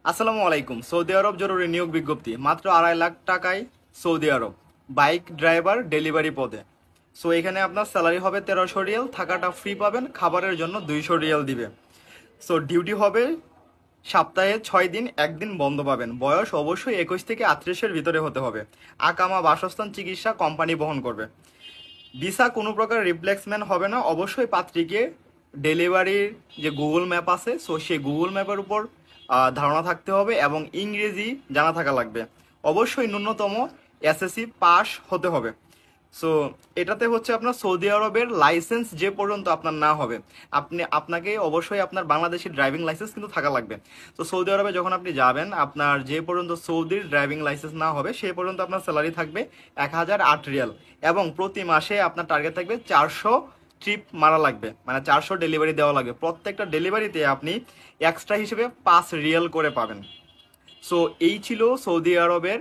আসসালামু আলাইকুম। সৌদি আরব জরুরি নিয়োগ বিজ্ঞপ্তি, মাত্র 2.5 লাখ টাকায় সৌদি আরব বাইক ড্রাইভার ডেলিভারি পদে। সো এখানে আপনার স্যালারি হবে 1300 রিয়াল, থাকাটা ফ্রি পাবেন, খাবারের জন্য 200 রিয়াল দিবে। সো ডিউটি হবে সপ্তাহে 6 দিন, একদিন বন্ধ পাবেন। বয়স অবশ্যই 21 থেকে 38-এর ভিতরে হতে হবে। আকামা, বাসস্থান, চিকিৎসা কোম্পানি বহন করবে। ভিসা কোনো প্রকার রিপ্লেসমেন্ট হবে না। অবশ্যই পাত্রীকে ডেলিভারির যে গুগল ম্যাপ আছে, সো সেই গুগল ম্যাপের উপর ধারণা থাকতে হবে এবং ইংরেজি জানা থাকা লাগবে। অবশ্যই ন্যূনতম এসএসসি পাস হতে হবে। সো এটাতে হচ্ছে আপনার সৌদি আরবের লাইসেন্স যে পর্যন্ত আপনার না হবে, আপনাকে অবশ্যই আপনার বাংলাদেশি ড্রাইভিং লাইসেন্স কিন্তু থাকা লাগবে। তো সৌদি আরবে যখন আপনি যাবেন, আপনার যে পর্যন্ত সৌদির ড্রাইভিং লাইসেন্স না হবে সে পর্যন্ত আপনার স্যালারি থাকবে 1008 রিয়াল, এবং প্রতি মাসে আপনার টার্গেট থাকবে 400 ট্রিপ মারা লাগবে, মানে 400 ডেলিভারি দেওয়া লাগবে। প্রত্যেকটা ডেলিভারিতে আপনি এক্সট্রা হিসেবে 5 রিয়াল করে পাবেন। সো এই ছিল সৌদি আরবের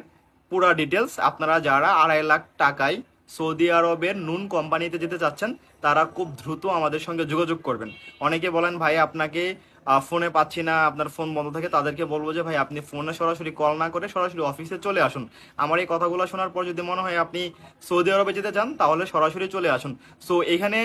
পুরা ডিটেলস। আপনারা যারা 2.5 লাখ টাকায় সৌদি আরবের নুন কোম্পানিতে যেতে চাচ্ছেন, তারা খুব দ্রুত আমাদের সঙ্গে যোগাযোগ করবেন। অনেকে বলেন ভাই আপনাকে ফোনে পাচ্ছি না, আপনার ফোন বন্ধ থাকে। তাদেরকে বলবো যে ভাই আপনি ফোনে সরাসরি কল না করে সরাসরি অফিসে চলে আসুন। আমার এই কথাগুলো শোনার পর যদি মনে হয় আপনি সৌদি আরবে যেতে চান, তাহলে সরাসরি চলে আসুন। সো এখানে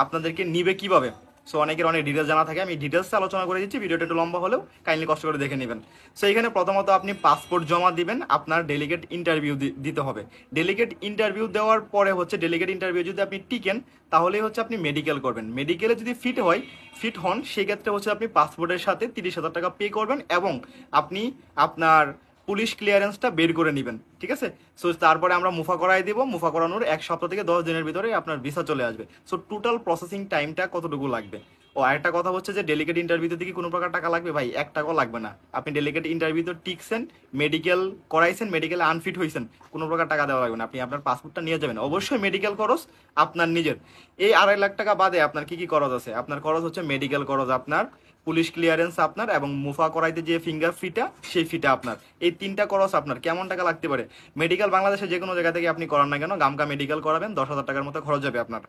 আপনাদেরকে নিবে কিভাবে, সো অনেকের অনেক ডিটেলস জানা থাকে, আমি ডিটেলসে আলোচনা করে দিচ্ছি। ভিডিওটা একটু লম্বা হলেও কাইন্ডলি কষ্ট করে দেখে নেবেন। সো এখানে প্রথমত আপনি পাসপোর্ট জমা দিবেন, আপনার ডেলিগেট ইন্টারভিউ দিতে হবে। ডেলিগেট ইন্টারভিউ দেওয়ার পরে হচ্ছে, ডেলিগেট ইন্টারভিউ যদি আপনি টিকেন, তাহলেই হচ্ছে আপনি মেডিকেল করবেন। মেডিকেলে যদি ফিট হন, সেক্ষেত্রে হচ্ছে আপনি পাসপোর্টের সাথে 30,000 টাকা পে করবেন এবং আপনি আপনার পুলিশ ক্লিয়ারেন্সটা বের করে নেবেন। ঠিক আছে। সো তারপরে আমরা মুফা করাই দিব। মুফা করানোর 1 সপ্তাহ থেকে 10 দিনের ভিতরে আপনার ভিসা চলে আসবে। সো টোটাল প্রসেসিং টাইমটা কতটুকু লাগবে। ও আরেকটা কথা হচ্ছে যে ডেলিগেট ইন্টারভিউতে কি কোনো প্রকার টাকা লাগবে? ভাই 1 টাকাও লাগবে না। আপনি ডেলিগেট ইন্টারভিউতে টিকছেন, মেডিকেল করাইছেন, মেডিকেলে আনফিট হয়েছেন, কোনো প্রকার টাকা দেওয়া লাগবে না। আপনি আপনার পাসপোর্টটা নিয়ে যাবেন। অবশ্যই মেডিকেল খরচ আপনার নিজের। এই 2.5 লাখ টাকা বাদে আপনার কি কি খরচ আছে? আপনার খরচ হচ্ছে মেডিকেল খরচ আপনার, পুলিশ ক্লিয়ারেন্স আপনার, এবং মুফা করাইতে যে ফিঙ্গার ফিটা, সেই ফিটা আপনার। এই 3টা খরচ আপনার কেমন টাকা লাগতে পারে? মেডিকেল বাংলাদেশে যে কোনো জায়গা থেকে আপনি করান না কেন, গামকা মেডিকেল করাবেন, 10,000 টাকার মতো খরচ যাবে আপনার।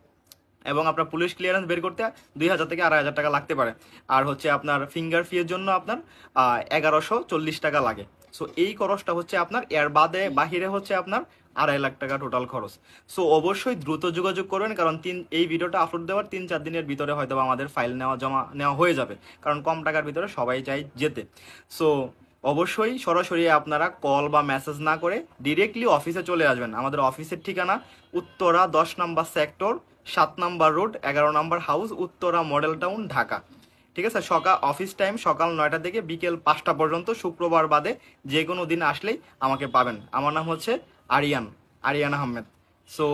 এবং আপনার পুলিশ ক্লিয়ারেন্স বের করতে 2,000 থেকে 2,500 টাকা লাগতে পারে। আর হচ্ছে আপনার ফিঙ্গার ফি এর জন্য আপনার 1140 টাকা লাগে। সো এই খরচটা হচ্ছে আপনার, এর বাহিরে হচ্ছে আপনার 2.5 লাখ টাকা টোটাল খরচ। সো অবশ্যই দ্রুত যোগাযোগ করবেন, কারণ এই ভিডিওটা আপলোড দেওয়ার 3-4 দিনের ভিতরে হয়তো আমাদের ফাইল জমা নেওয়া হয়ে যাবে, কারণ কম টাকার ভিতরে সবাই চাই যেতে। সো অবশ্যই সরাসরি আপনারা কল বা মেসেজ না করে ডিরেক্টলি অফিসে চলে আসবেন। আমাদের অফিসের ঠিকানা উত্তরা 10 নম্বর সেক্টর, 7 নম্বর রোড, 11 নম্বর house, Uttara model town, Dhaka. ঠিক আছে। অফিস টাইম সকাল 9টা থেকে বিকেল 5টা পর্যন্ত, শুক্রবার বাদে যে কোনো দিন আসলেই আমাকে পাবেন। আমার নাম হচ্ছে আরিয়ান আহমেদ। সো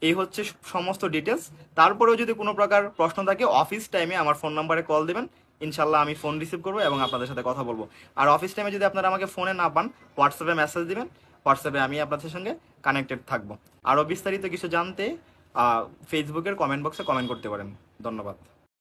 এই হচ্ছে সমস্ত ডিটেলস। তারপরেও যদি কোনো প্রকার প্রশ্ন থাকে, অফিস টাইমে আমার ফোন নাম্বারে কল দেবেন, ইনশাল্লাহ আমি ফোন রিসিভ করবো এবং আপনাদের সাথে কথা বলবো। আর অফিস টাইমে যদি আপনারা আমাকে ফোনে না পান, হোয়াটসঅ্যাপে মেসেজ দিবেন, হোয়াটসঅ্যাপে আমি আপনাদের সঙ্গে কানেক্টেড থাকবো। আরও বিস্তারিত কিছু জানতে ফেসবুকের কমেন্ট বক্সে কমেন্ট করতে পারেন। ধন্যবাদ।